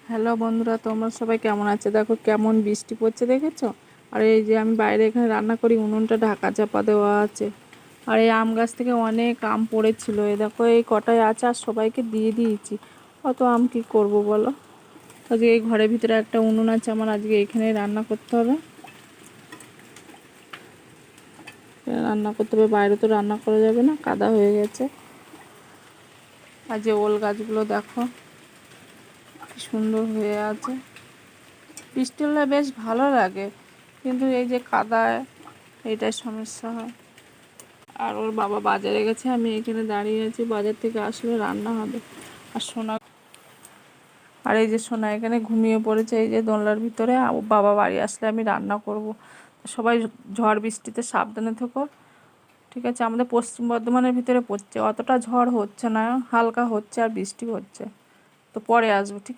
Hello বন্ধুরা, তোমরা সবাই কেমন আছে? দেখো কেমন বৃষ্টি পড়ছে, দেখেছো? আর এই যে আমি বাইরে এখানে রান্না করি, উনুনটা ঢাকা চাপা দেওয়া আছে। আর এই আম গাছ থেকে অনেক আম পড়েছিল, এই দেখো এই কটাই আছে, আর সবাইকে দিয়ে দিয়েছি। অত আম কি করব বলো। আজকে এই ঘরের ভিতরে একটা উনুন আছে আমার, আজকে এখানেই রান্না করতে হবে। রান্না করতে হবে, বাইরে তো রান্না করা যাবে না, কাদা হয়ে গেছে। আর যে ওল গাছগুলো দেখো কি সুন্দর হয়ে আছে। বৃষ্টি হলে বেশ ভালো লাগে, কিন্তু এই যে কাদায় এইটাই সমস্যা হয়। আর ওর বাবা বাজারে গেছে, আমি এখানে দাঁড়িয়ে আছি, বাজার থেকে আসলে রান্না হবে। আর সোনা, আর এই যে সোনা এখানে ঘুমিয়ে পড়েছে এই যে দোলনার ভিতরে। ও বাবা বাড়ি আসলে আমি রান্না করব। সবাই ঝড় বৃষ্টিতে সাবধানে থেকো, ঠিক আছে? আমাদের পশ্চিম বর্ধমানের ভিতরে পড়ছে, অতটা ঝড় হচ্ছে না, হালকা হচ্ছে আর বৃষ্টি হচ্ছে। তো পরে আসবো, ঠিক